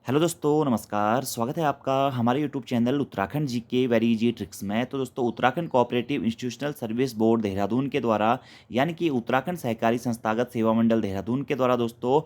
Hello दोस्तों, नमस्कार। स्वागत है आपका हमारे यूट्यूब चैनल उत्तराखंड जी के वेरी इजी ट्रिक्स में। तो दोस्तों, Uttarakhand cooperative institutional service board Dehradun के द्वारा यानी कि उत्तराखंड सहकारी संस्थागत सेवा मंडल देहरादून के द्वारा दोस्तों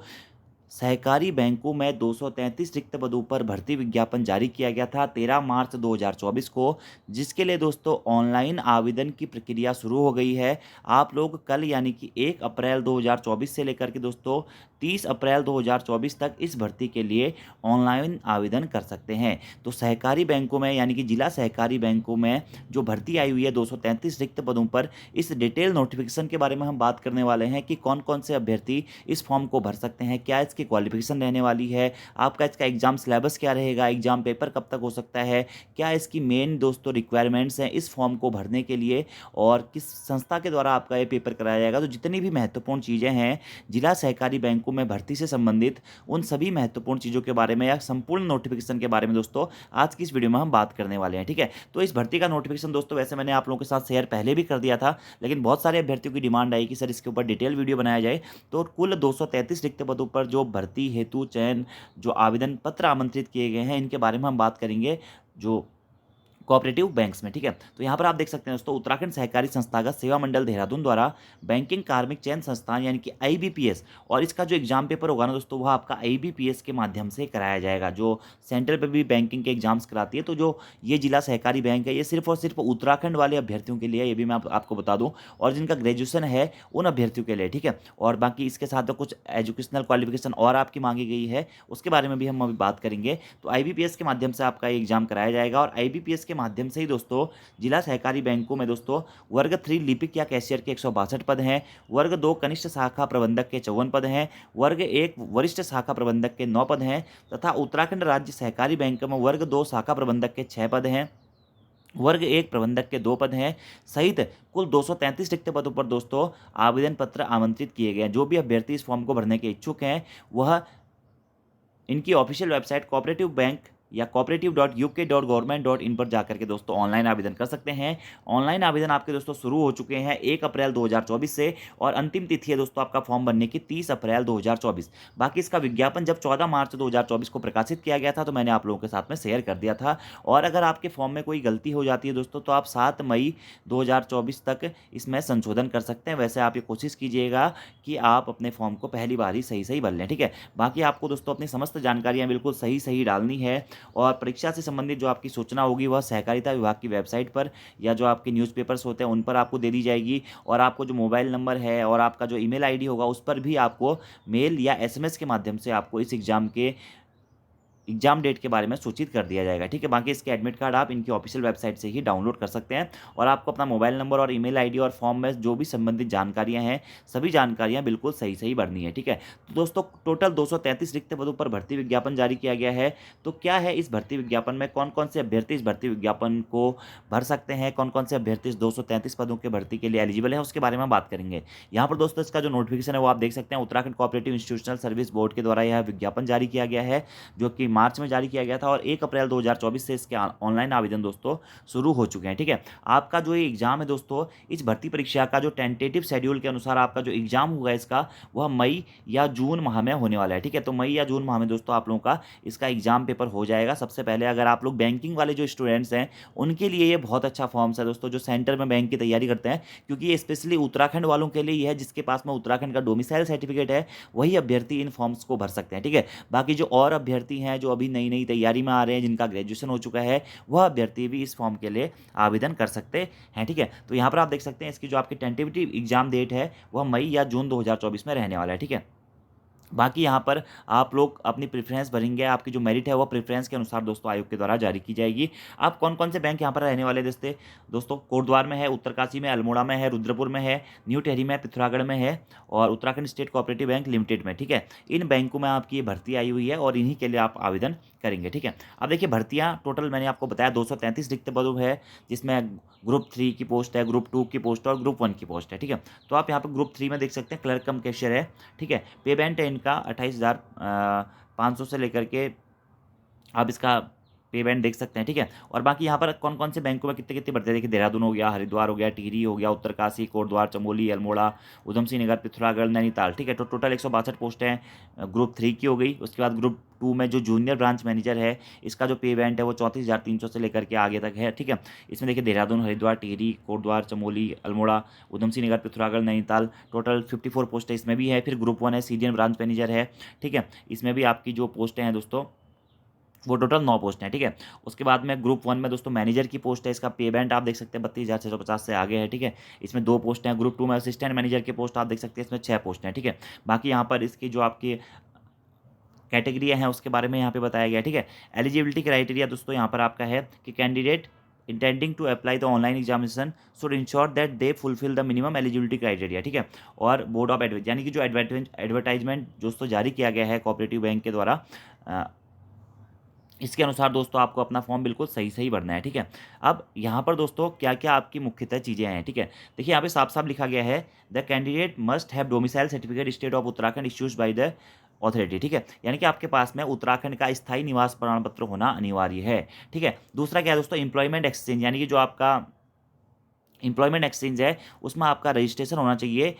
सहकारी बैंकों में 233 रिक्त पदों पर भर्ती विज्ञापन जारी किया गया था 13 मार्च 2024 को, जिसके लिए दोस्तों ऑनलाइन आवेदन की प्रक्रिया शुरू हो गई है। आप लोग कल यानी कि 1 अप्रैल 2024 से लेकर के दोस्तों 30 अप्रैल 2024 तक इस भर्ती के लिए ऑनलाइन आवेदन कर सकते हैं। तो सहकारी बैंकों में यानी कि जिला सहकारी बैंकों में जो भर्ती आई हुई है 233 रिक्त पदों पर, इस डिटेल नोटिफिकेशन के बारे में हम बात करने वाले हैं कि कौन कौन से अभ्यर्थी इस फॉर्म को भर सकते हैं, क्या इसकी क्वालिफिकेशन रहने वाली है, आपका इसका एग्जाम सिलेबस क्या रहेगा, एग्जाम पेपर कब तक हो सकता है, क्या इसकी मेन दोस्तों रिक्वायरमेंट्स हैं इस फॉर्म को भरने के लिए और किस संस्था के द्वारा आपका ये पेपर कराया जाएगा। तो जितनी भी महत्वपूर्ण चीज़ें हैं जिला सहकारी बैंकों में भर्ती से संबंधित, उन सभी महत्वपूर्ण चीज़ों के बारे में या संपूर्ण नोटिफिकेशन के बारे में दोस्तों आज की इस वीडियो में हम बात करने वाले हैं। ठीक है, तो इस भर्ती का नोटिफिकेशन दोस्तों वैसे मैंने आप लोगों के साथ शेयर पहले भी कर दिया था, लेकिन बहुत सारे अभ्यर्थियों की डिमांड आई कि सर इसके ऊपर डिटेल वीडियो बनाया जाए। तो कुल 233 रिक्त पदों पर जो भर्ती हेतु चयन जो आवेदन पत्र आमंत्रित किए गए हैं, इनके बारे में हम बात करेंगे जो कोऑपरेटिव बैंक्स में। ठीक है, तो यहाँ पर आप देख सकते हैं दोस्तों, उत्तराखंड सहकारी संस्थागत सेवा मंडल देहरादून द्वारा बैंकिंग कार्मिक चयन संस्थान यानी कि आईबीपीएस, और इसका जो एग्जाम पेपर होगा ना दोस्तों, वह आपका आईबीपीएस के माध्यम से कराया जाएगा। जो सेंटर पे भी बैंकिंग के एग्जाम्स कराती है, तो जो ये जिला सहकारी बैंक है, ये सिर्फ और सिर्फ उत्तराखंड वाले अभ्यर्थियों के लिए, ये भी मैं आपको बता दूं, और जिनका ग्रेजुएशन है उन अभ्यर्थियों के लिए। ठीक है, और बाकी इसके साथ तो कुछ एजुकेशनल क्वालिफिकेशन और आपकी मांगी गई है, उसके बारे में भी हम अभी बात करेंगे। तो आईबीपीएस के माध्यम से आपका एग्जाम कराया जाएगा, और आईबीपीएस के माध्यम से ही दोस्तों जिला सहकारी बैंकों में दोस्तों वर्ग 3 लिपिक या कैशियर के 162 पद हैं, वर्ग 2 कनिष्ठ शाखा प्रबंधक के 54 पद हैं, वर्ग 1 वरिष्ठ शाखा प्रबंधक के 9 पद हैं, तथा उत्तराखंड राज्य सहकारी बैंक में वर्ग 2 शाखा प्रबंधक के 6 पद हैं, वर्ग 1 प्रबंधक के 2 पद हैं, सहित कुल 233 रिक्त पदों पर दोस्तों आवेदन पत्र आमंत्रित किए गए हैं। जो भी अभ्यर्थी इस फॉर्म को भरने के इच्छुक हैं, वह इनकी ऑफिशियल वेबसाइट कोऑपरेटिव बैंक या cooperative.uk.government.in पर जाकर के दोस्तों ऑनलाइन आवेदन कर सकते हैं। ऑनलाइन आवेदन आपके दोस्तों शुरू हो चुके हैं 1 अप्रैल 2024 से, और अंतिम तिथि है दोस्तों आपका फॉर्म भरने की 30 अप्रैल 2024। बाकी इसका विज्ञापन जब 14 मार्च 2024 को प्रकाशित किया गया था, तो मैंने आप लोगों के साथ में शेयर कर दिया था। और अगर आपके फॉर्म में कोई गलती हो जाती है दोस्तों, तो आप 7 मई 2024 तक इसमें संशोधन कर सकते हैं। वैसे आप ये कोशिश कीजिएगा कि आप अपने फॉर्म को पहली बार ही सही सही भर लें। ठीक है, बाकी आपको दोस्तों अपनी समस्त जानकारियाँ बिल्कुल सही सही डालनी है, और परीक्षा से संबंधित जो आपकी सूचना होगी वह सहकारिता विभाग की वेबसाइट पर या जो आपके न्यूज़पेपर्स होते हैं उन पर आपको दे दी जाएगी। और आपको जो मोबाइल नंबर है और आपका जो ईमेल आईडी होगा, उस पर भी आपको मेल या एसएमएस के माध्यम से आपको इस एग्जाम डेट के बारे में सूचित कर दिया जाएगा। ठीक है, बाकी इसके एडमिट कार्ड आप इनकी ऑफिशियल वेबसाइट से ही डाउनलोड कर सकते हैं, और आपको अपना मोबाइल नंबर और ईमेल आईडी और फॉर्म में जो भी संबंधित जानकारियां हैं, सभी जानकारियां बिल्कुल सही सही भरनी है। ठीक है, तो दोस्तों टोटल 233 रिक्त पदों पर भर्ती विज्ञापन जारी किया गया है। तो क्या है इस भर्ती विज्ञापन में, कौन कौन से अभ्यर्थी इस भर्ती विज्ञापन को भर सकते हैं, कौन कौन से अभ्यर्थी इस 233 पदों के भर्ती के लिए एलिजिबल है, उसके बारे में बात करेंगे। यहाँ पर दोस्तों इसका जो नोटिफिकेशन है वो आप देख सकते हैं, Uttarakhand cooperative institutional service board के द्वारा यह विज्ञापन जारी किया गया है, जो कि मार्च में जारी किया गया था, और 1 अप्रैल 2024 से इसके ऑनलाइन आवेदन दोस्तों शुरू हो चुके हैं। ठीक है, आपका जो ये एग्जाम है दोस्तों, इस भर्ती परीक्षा का जो टेंटेटिव शेड्यूल के अनुसार आपका जो एग्जाम होगा इसका, वह मई या जून माह में होने वाला है। ठीक है, तो मई या जून माह में दोस्तों आप लोगों का इसका एग्जाम पेपर हो जाएगा। सबसे पहले अगर आप लोग बैंकिंग वाले जो स्टूडेंट्स हैं, उनके लिए ये बहुत अच्छा फॉर्म्स है दोस्तों, जो सेंटर में बैंक की तैयारी करते हैं, क्योंकि ये स्पेशली उत्तराखंड वालों के लिए ही है, जिसके पास में उत्तराखंड का डोमिसाइल सर्टिफिकेट है, वही अभ्यर्थी इन फॉर्म्स को भर सकते हैं। ठीक है, बाकी जो और अभ्यर्थी हैं जो अभी नई नई तैयारी में आ रहे हैं, जिनका ग्रेजुएशन हो चुका है, वह अभ्यर्थी भी इस फॉर्म के लिए आवेदन कर सकते हैं। ठीक है, तो यहाँ पर आप देख सकते हैं इसकी जो आपकी टेंटेटिव एग्जाम डेट है वह मई या जून 2024 में रहने वाला है। ठीक है, बाकी यहाँ पर आप लोग अपनी प्रेफरेंस भरेंगे, आपकी जो मेरिट है वो प्रेफरेंस के अनुसार दोस्तों आयोग के द्वारा जारी की जाएगी। आप कौन कौन से बैंक यहाँ पर रहने वाले दोस्तों कोटद्वार में है, उत्तरकाशी में, अल्मोड़ा में है, रुद्रपुर में है, न्यू टेहरी में, पिथौरागढ़ में है, और Uttarakhand state cooperative bank limited में। ठीक है, इन बैंकों में आपकी ये भर्ती आई हुई है, और इन्हीं के लिए आप आवेदन करेंगे। ठीक है, अब देखिए भर्तियाँ टोटल मैंने आपको बताया 233 रिक्त पदों है, जिसमें ग्रुप 3 की पोस्ट है, ग्रुप 2 की पोस्ट है, और ग्रुप 1 की पोस्ट है। ठीक है, तो आप यहाँ पर ग्रुप 3 में देख सकते हैं क्लर्क कम कैशियर है। ठीक है, पेमेंट है इनका 28,500 से लेकर के आप इसका पे बैंड देख सकते हैं, ठीक है। और बाकी यहाँ पर कौन कौन से बैंकों में कितने कितने भर्ती है देखिए, देहरादून हो गया, हरिद्वार हो गया, टिहरी हो गया, उत्तरकाशी, कोटद्वार, चमोली, अल्मोड़ा, उधम सिंह नगर, पिथौरागढ़, नैनीताल, ठीक है। तो टोटल 162 पोस्ट हैं ग्रुप 3 की हो गई। उसके बाद ग्रुप 2 में जो जूनियर ब्रांच मैनेजर है, इसका जो पे बैंड है वो 34,300 से लेकर के आगे तक है, ठीक है। इसमें देखिए देहरादून, हरिद्वार, टिहरी, कोटद्वार, चमोली, अल्मोड़ा, उधम सिंह नगर, पिथौरागढ़, नैनीताल, टोटल 54 पोस्ट है इसमें भी है। फिर ग्रुप 1 है, सीनियर ब्रांच मैनेजर है, ठीक है। इसमें भी आपकी जो पोस्टें हैं दोस्तों वो टोटल 9 पोस्ट हैं, ठीक है। उसके बाद में ग्रुप 1 में दोस्तों मैनेजर की पोस्ट है, इसका पे बैंड आप देख सकते हैं 32,650 से आगे है, ठीक है। इसमें 2 पोस्ट हैं। ग्रुप 2 में असिस्टेंट मैनेजर की पोस्ट आप देख सकते हैं, इसमें 6 पोस्ट हैं, ठीक है। बाकी यहाँ पर इसकी जो आपकी कैटेगरियाँ हैं उसके बारे में यहाँ पे बताया गया है, ठीक है। एलिजिबिलिटी क्राइटेरिया दोस्तों यहाँ पर आपका है कि candidate intending to apply the online examination should ensure that they fulfil the minimum eligibility criteria, ठीक है। और बोर्ड ऑफ एडवर्टाइज यानी कि जो एडवर्टाइजमेंट दोस्तों जारी किया गया है कोऑपरेटिव बैंक के द्वारा, इसके अनुसार दोस्तों आपको अपना फॉर्म बिल्कुल सही सही भरना है, ठीक है। अब यहाँ पर दोस्तों क्या क्या आपकी मुख्यतः चीज़ें हैं, ठीक है। देखिए यहाँ पे साफ साफ लिखा गया है the candidate must have domicile certificate state of Uttarakhand issues by the authority, ठीक है। यानी कि आपके पास में उत्तराखंड का स्थायी निवास प्रमाण पत्र होना अनिवार्य है, ठीक है। दूसरा क्या है दोस्तों, एम्प्लॉयमेंट एक्सचेंज, यानी कि जो आपका एम्प्लॉयमेंट एक्सचेंज है उसमें आपका रजिस्ट्रेशन होना चाहिए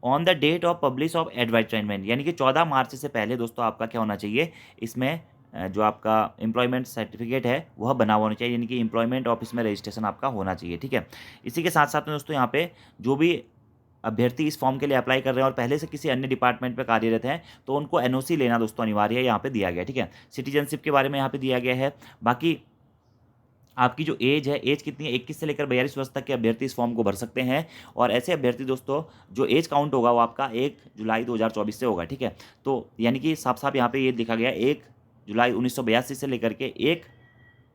on the date of publish of advertisement, यानी कि 14 मार्च से पहले दोस्तों आपका क्या होना चाहिए इसमें जो आपका एम्प्लॉयमेंट सर्टिफिकेट है वह बना हुआ होना चाहिए, यानी कि एम्प्लॉयमेंट ऑफिस में रजिस्ट्रेशन आपका होना चाहिए, ठीक है। इसी के साथ साथ में दोस्तों यहाँ पे जो भी अभ्यर्थी इस फॉर्म के लिए अप्लाई कर रहे हैं और पहले से किसी अन्य डिपार्टमेंट में कार्यरत हैं तो उनको एनओसी लेना दोस्तों अनिवार्य है, यहाँ पे दिया गया है, ठीक है। सिटीजनशिप के बारे में यहाँ पे दिया गया है। बाकी आपकी जो एज है, एज कितनी है, 21 से लेकर 42 वर्ष तक के अभ्यर्थी इस फॉर्म को भर सकते हैं। और ऐसे अभ्यर्थी दोस्तों जो एज काउंट होगा वो आपका 1 जुलाई 2024 से होगा, ठीक है। तो यानी कि साफ साफ यहाँ पे ये लिखा गया 1 जुलाई 1982 से लेकर के 1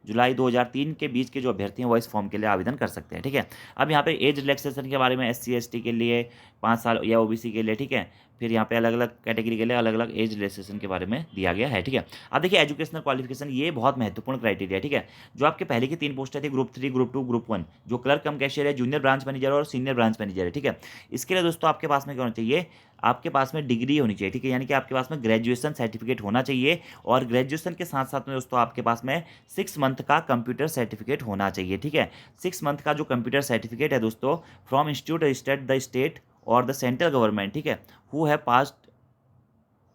जुलाई 2003 के बीच के जो अभ्यर्थी हैं वो इस फॉर्म के लिए आवेदन कर सकते हैं, ठीक है। अब यहाँ पे एज रिलैक्सेशन के बारे में SC ST के लिए 5 साल या OBC के लिए, ठीक है। फिर यहाँ पे अलग अलग कैटेगरी के लिए अलग अलग एज रिलैक्सेशन के बारे में दिया गया है, ठीक है। अब देखिए एजुकेशनल क्वालिफिकेशन, ये बहुत महत्वपूर्ण क्राइटेरिया, ठीक है। जो आपके पहले की 3 पोस्टें थी ग्रुप 3, ग्रुप 2, ग्रुप 1, जो क्लर्क कम कैशियर है, जूनियर ब्रांच मैनेजर और सीनियर ब्रांच मैनेजर है, ठीक है। इसके लिए दोस्तों आपके पास में क्या होना चाहिए, आपके पास में डिग्री होनी चाहिए, ठीक है। यानी कि आपके पास में ग्रेजुएशन सर्टिफिकेट होना चाहिए और ग्रेजुएशन के साथ साथ में दोस्तों आपके पास में 6 मंथ का कंप्यूटर सर्टिफिकेट होना चाहिए, ठीक है। 6 मंथ का जो कंप्यूटर सर्टिफिकेट है दोस्तों from institute registered the state और द सेंट्रल गवर्नमेंट, ठीक है, who have passed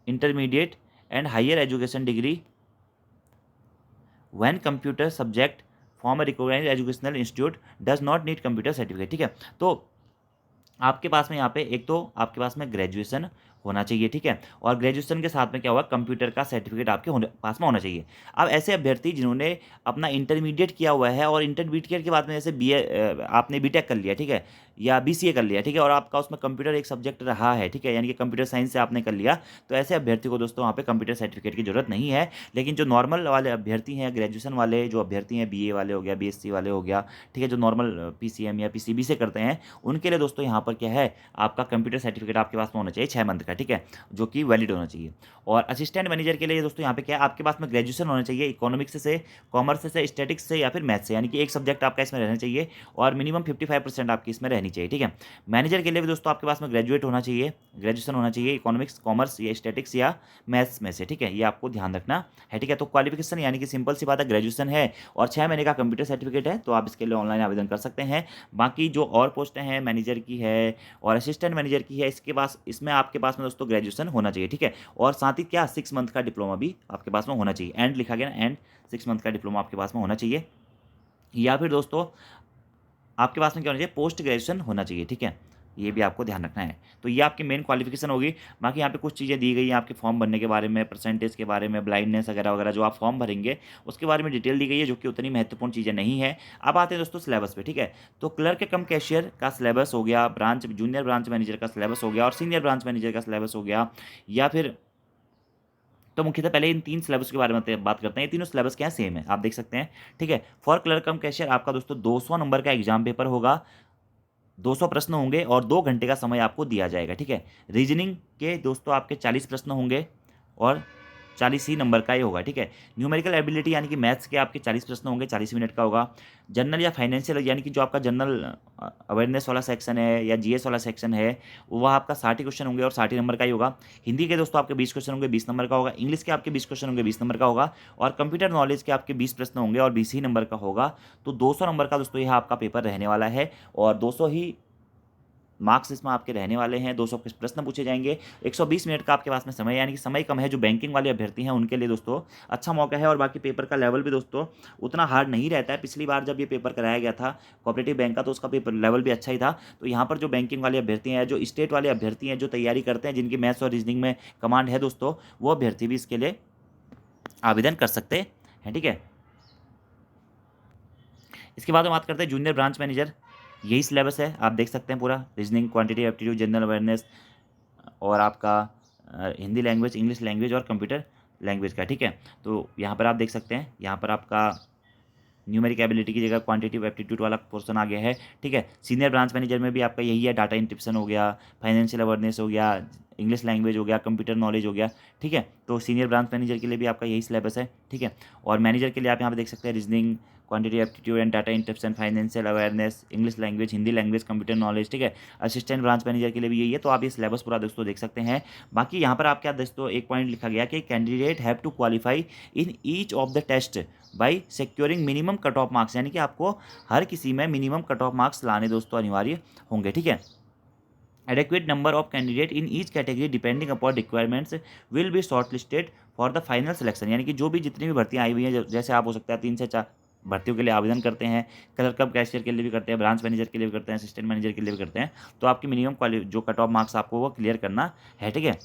intermediate and higher education degree when computer subject from recognised educational institute does not need computer certificate, ठीक है। तो आपके पास में यहाँ पे एक तो आपके पास में ग्रेजुएशन होना चाहिए, ठीक है। और ग्रेजुएशन के साथ में क्या होगा, कंप्यूटर का सर्टिफिकेट आपके पास में होना चाहिए। अब ऐसे अभ्यर्थी जिन्होंने अपना इंटरमीडिएट किया हुआ है और इंटरमीडिएट के बाद में जैसे आपने बीटेक कर लिया, ठीक है, या BCA कर लिया, ठीक है, और आपका उसमें कंप्यूटर एक सब्जेक्ट रहा है, ठीक है, यानी कि कंप्यूटर साइंस से आपने कर लिया, तो ऐसे अभ्यर्थी को दोस्तों वहाँ पे कंप्यूटर सर्टिफिकेट की जरूरत नहीं है। लेकिन जो नॉर्मल वाले अभ्यर्थी हैं, ग्रेजुएशन वाले जो अभ्यर्थी हैं, BA वाले हो गया, BSc वाले हो गया, ठीक है, जो नॉर्मल PCM या PCB से करते हैं, उनके लिए दोस्तों यहाँ पर क्या है, आपका कंप्यूटर सर्टिफिकेट आपके पास में होना चाहिए 6 मंथ का, ठीक है, जो कि वैलिड होना चाहिए। और असिस्टेंट मैनेजर के लिए दोस्तों यहाँ पे क्या है, आपके पास में ग्रेजुएशन होना चाहिए इकोनॉमिक्स से, कॉमर्स से, स्टैटिक्स से या फिर मैथ्स से, यानी कि एक सब्जेक्ट आपका इसमें रहना चाहिए और मिनिमम 55% आपकी इसमें रहनी चाहिए, ठीक है। मैनेजर के लिए भी दोस्तों आपके पास में ग्रेजुएट होना चाहिए, ग्रेजुएशन होना चाहिए इकोनॉमिक्स, कॉमर्स या स्टैटिक्स या मैथ्स में से, ठीक है, ये आपको ध्यान रखना है, ठीक है। तो क्वालिफिकेशन यानी कि सिंपल सी बात है, ग्रेजुएशन है और 6 महीने का कंप्यूटर सर्टिफिकेट है, तो आप इसके लिए ऑनलाइन आवेदन कर सकते हैं। बाकी जो और पोस्टें हैं, मैनेजर की है और असिस्टेंट मैनेजर की है, इसके पास इसमें आपके पास में दोस्तों ग्रेजुएशन होना चाहिए, ठीक है। और साथ ही क्या 6 मंथ का डिप्लोमा भी आपके पास में होना चाहिए, एंड लिखा गया ना, एंड 6 मंथ का डिप्लोमा आपके पास में होना चाहिए। या फिर दोस्तों आपके पास में क्या होना चाहिए, पोस्ट ग्रेजुएशन होना चाहिए, ठीक है, ये भी आपको ध्यान रखना है। तो ये आपकी मेन क्वालिफिकेशन होगी। बाकी यहाँ पे कुछ चीज़ें दी गई हैं आपके फॉर्म भरने के बारे में, परसेंटेज के बारे में, ब्लाइंडनेस वगैरह वगैरह जो आप फॉर्म भरेंगे उसके बारे में डिटेल दी गई है, जो कि उतनी महत्वपूर्ण चीज़ें नहीं है। अब आते हैं दोस्तों सिलेबस पे, ठीक है। तो क्लर्क कम कैशियर का सिलेबस हो गया, ब्रांच जूनियर ब्रांच मैनेजर का सिलेबस हो गया और सीनियर ब्रांच मैनेजर का सिलेबस हो गया, या फिर तो मुख्यतः पहले इन 3 सिलेबस के बारे में बात करते हैं। ये तीनों सिलेबस क्या है, सेम है, आप देख सकते हैं, ठीक है। फॉर क्लर्क कम कैशियर आपका दोस्तों 200 नंबर का एग्जाम पेपर होगा, 200 प्रश्न होंगे और 2 घंटे का समय आपको दिया जाएगा, ठीक है। रीजनिंग के दोस्तों आपके 40 प्रश्न होंगे और 40 ही नंबर का ही होगा, ठीक है। न्यूमेरिकल एबिलिटी यानी कि मैथ्स के आपके 40 प्रश्न होंगे, 40 मिनट का होगा। जनरल या फाइनेंशियल यानी कि जो आपका जनरल अवेयरनेस वाला सेक्शन है या जीएस वाला सेक्शन है, वह आपका 60 क्वेश्चन होंगे और 60 नंबर का ही होगा। हिंदी के दोस्तों आपके 20 क्वेश्चन होंगे, 20 नंबर का होगा। इंग्लिश के आपके 20 क्वेश्चन होंगे, 20 नंबर का होगा। और कंप्यूटर नॉलेज के आपके 20 प्रश्न होंगे और 20 ही नंबर का होगा। तो 200 नंबर का दोस्तों यह आपका पेपर रहने वाला है और 200 ही मार्क्स इसमें आपके रहने वाले हैं। 200 कुछ प्रश्न पूछे जाएंगे। 120 मिनट का आपके पास में समय, यानी कि समय कम है। जो बैंकिंग वाले अभ्यर्थी हैं उनके लिए दोस्तों अच्छा मौका है। और बाकी पेपर का लेवल भी दोस्तों उतना हार्ड नहीं रहता है। पिछली बार जब ये पेपर कराया गया था कोऑपरेटिव बैंक का, तो उसका पेपर लेवल भी अच्छा ही था। तो यहाँ पर जो बैंकिंग वाले अभ्यर्थी हैं, जो स्टेट वाले अभ्यर्थी हैं, जो तैयारी करते हैं, जिनकी मैथ्स और रीजनिंग में कमांड है दोस्तों, वो अभ्यर्थी भी इसके लिए आवेदन कर सकते हैं, ठीक है। इसके बाद हम बात करते हैं जूनियर ब्रांच मैनेजर। यही सिलेबस है, आप देख सकते हैं पूरा। Reasoning, quantity aptitude, general awareness और आपका हिंदी लैंग्वेज, इंग्लिश लैंग्वेज और कंप्यूटर लैंग्वेज का, ठीक है। तो यहाँ पर आप देख सकते हैं, यहाँ पर आपका न्यूमेरिक एबिलिटी की जगह क्वांटिटिव एप्टीट्यूड वाला पोर्शन आ गया है, ठीक है। सीनियर ब्रांच मैनेजर में भी आपका यही है। डाटा इंक्रिप्शन हो गया, फाइनेंशियल अवेयरनेस हो गया, इंग्लिश लैंग्वेज हो गया, कंप्यूटर नॉलेज हो गया, ठीक है। तो सीनियर ब्रांच मैनेजर के लिए भी आपका यही सिलेबस है, ठीक है। और मैनेजर के लिए आप यहाँ पे देख सकते हैं reasoning, quantity aptitude and data interruption, financial awareness, English language, Hindi language, computer knowledge, ठीक है। असिस्टेंट ब्रांच मैनेजर के लिए भी यही है। तो आप ये सिलेबस पूरा दोस्तों देख सकते हैं। बाकी यहाँ पर आप क्या दोस्तों एक पॉइंट लिखा गया कि candidate have to qualify in each of the test by securing minimum cut off marks, यानी कि आपको हर किसी में मिनिमम कट ऑफ मार्क्स लाने दोस्तों अनिवार्य होंगे, ठीक है। adequate number of candidate in each category depending upon requirements will be shortlisted for the final selection, यानी कि जो भी जितनी भी भर्तियाँ आई हुई हैं, जैसे आप हो सकता है 3 से 4 भर्तियों के लिए आवेदन करते हैं। क्लर्क कम कैशियर के लिए भी करते हैं, ब्रांच मैनेजर के लिए भी करते हैं, असिस्टेंट मैनेजर के लिए भी करते हैं। तो आपकी मिनिमम क्वालि जो कट ऑफ मार्क्स आपको वो क्लियर करना है, ठीक है।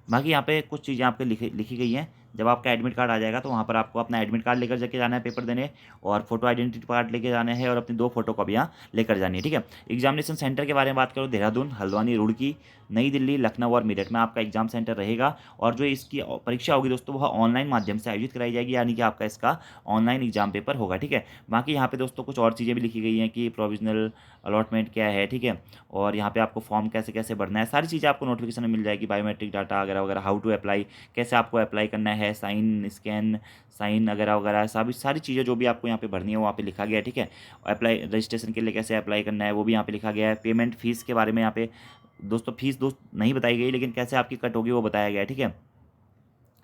बाकी यहाँ पे कुछ चीज़ें आपके लिखी गई हैं। जब आपका एडमिट कार्ड आ जाएगा तो वहाँ पर आपको अपना एडमिट कार्ड लेकर जाके जाना है पेपर देने, और फोटो आइडेंटिटी कार्ड लेके जाना है और अपनी 2 फोटो कॉपियाँ लेकर जानी है, ठीक है। एग्जामिनेशन सेंटर के बारे में बात करो, देहरादून, हल्द्वानी, रुड़की, नई दिल्ली, लखनऊ और मेरठ में आपका एग्जाम सेंटर रहेगा। और जो इसकी परीक्षा होगी दोस्तों वह ऑनलाइन माध्यम से आयोजित कराई जाएगी, यानी कि आपका इसका ऑनलाइन एग्जाम पेपर होगा, ठीक है। बाकी यहाँ पे दोस्तों कुछ और चीज़ें भी लिखी गई हैं कि प्रोविजनल अलॉटमेंट क्या है, ठीक है। और यहाँ पे आपको फॉर्म कैसे कैसे भरना है, सारी चीज़ें आपको नोटिफिकेशन में मिल जाएगी। बायोमेट्रिक डाटा वगैरह वगैरह, हाउ टू अप्लाई, कैसे आपको अप्लाई करना है, साइन स्कैन, साइन वगैरह वगैरह, सारी चीज़ें जो भी आपको यहाँ पे भरनी है वो वहाँ पे लिखा गया है, ठीक है। अप्लाई रजिस्ट्रेशन के लिए कैसे अप्लाई करना है वो भी यहाँ पे लिखा गया है। पेमेंट फीस के बारे में यहाँ पे दोस्तों फीस नहीं बताई गई, लेकिन कैसे आपकी कट होगी वो बताया गया है, ठीक है।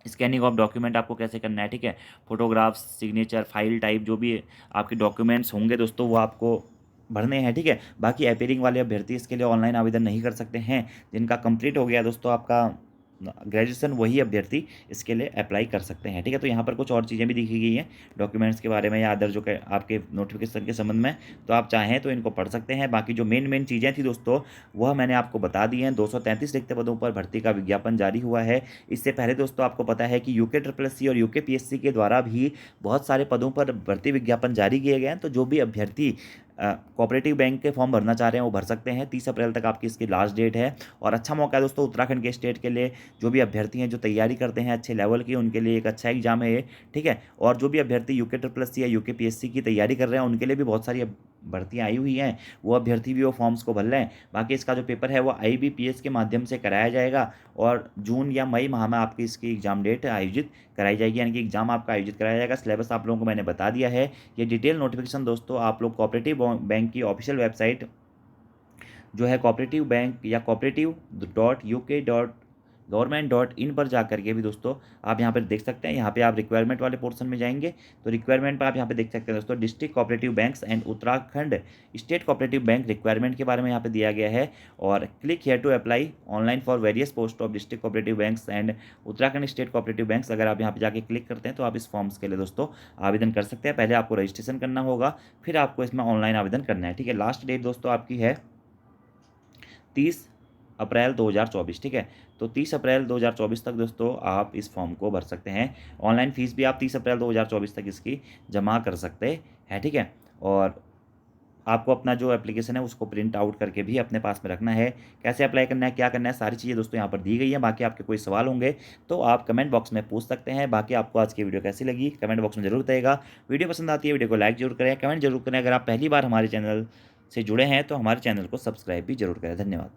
स्कैनिंग ऑफ डॉक्यूमेंट आपको कैसे करना है, ठीक है। फोटोग्राफ्स, सिग्नेचर, फाइल टाइप, जो भी आपके डॉक्यूमेंट्स होंगे दोस्तों वो आपको भरने हैं, ठीक है। बाकी अपीयरिंग वाले अभ्यर्थी इसके लिए ऑनलाइन आवेदन नहीं कर सकते हैं। जिनका कंप्लीट हो गया दोस्तों आपका ग्रेजुएशन, वही अभ्यर्थी इसके लिए अप्लाई कर सकते हैं, ठीक है। तो यहाँ पर कुछ और चीज़ें भी लिखी गई हैं डॉक्यूमेंट्स के बारे में या अदर जो आपके नोटिफिकेशन के संबंध में, तो आप चाहें तो इनको पढ़ सकते हैं। बाकी जो मेन चीज़ें थी दोस्तों वह मैंने आपको बता दी हैं। 233 रिक्त पदों पर भर्ती का विज्ञापन जारी हुआ है। इससे पहले दोस्तों आपको पता है कि UKSSC और UKPSC के द्वारा भी बहुत सारे पदों पर भर्ती विज्ञापन जारी किए गए हैं। तो जो भी अभ्यर्थी कोऑपरेटिव बैंक के फॉर्म भरना चाह रहे हैं वो भर सकते हैं। 30 अप्रैल तक आपकी इसकी लास्ट डेट है। और अच्छा मौका है दोस्तों उत्तराखंड के स्टेट के लिए। जो भी अभ्यर्थी हैं जो तैयारी करते हैं अच्छे लेवल की, उनके लिए एक अच्छा एग्जाम है ये, ठीक है। और जो भी अभ्यर्थी UKSSC या UKPSC की तैयारी कर रहे हैं उनके लिए भी बहुत सारी भर्तियाँ आई हुई हैं, वो अभ्यर्थी भी वो फॉर्म्स को भर लें। बाकी इसका जो पेपर है वो IBPS के माध्यम से कराया जाएगा और जून या मई माह में आपकी इसकी एग्जाम डेट आयोजित कराई जाएगी, यानी कि एग्जाम आपका आयोजित कराया जाएगा। सिलेबस आप लोगों को मैंने बता दिया है। ये डिटेल नोटिफिकेशन दोस्तों आप लोग कोऑपरेटिव बैंक की ऑफिशियल वेबसाइट जो है कोऑपरेटिव बैंक या cooperative.uk.government.in पर जा करके भी दोस्तों आप यहाँ पर देख सकते हैं। यहाँ पे आप रिक्वायरमेंट वाले पोर्शन में जाएंगे तो रिक्वायरमेंट पर आप यहाँ पे देख सकते हैं दोस्तों, district cooperative banks and Uttarakhand state cooperative bank requirement के बारे में यहाँ पे दिया गया है। और click here to apply online for various post of district cooperative banks and Uttarakhand state cooperative banks. अगर आप यहाँ पे जाके क्लिक करते हैं तो आप इस फॉर्म्स के लिए दोस्तों आवेदन कर सकते हैं। पहले आपको रजिस्ट्रेशन करना होगा, फिर आपको इसमें ऑनलाइन आवेदन करना है, ठीक है। लास्ट डेट दोस्तों आपकी है 30 अप्रैल 2024, ठीक है। तो 30 अप्रैल 2024 तक दोस्तों आप इस फॉर्म को भर सकते हैं। ऑनलाइन फीस भी आप 30 अप्रैल 2024 तक इसकी जमा कर सकते हैं, ठीक है। और आपको अपना जो एप्लीकेशन है उसको प्रिंट आउट करके भी अपने पास में रखना है। कैसे अप्लाई करना है, क्या करना है, सारी चीज़ें दोस्तों यहाँ पर दी गई हैं। बाकी आपके कोई सवाल होंगे तो आप कमेंट बॉक्स में पूछ सकते हैं। बाकी आपको आज की वीडियो कैसी लगी कमेंट बॉक्स में जरूर बताइएगा। वीडियो पसंद आती है वीडियो को लाइक जरूर करें, कमेंट जरूर करें। अगर आप पहली बार हमारे चैनल से जुड़े हैं तो हमारे चैनल को सब्सक्राइब भी जरूर करें। धन्यवाद।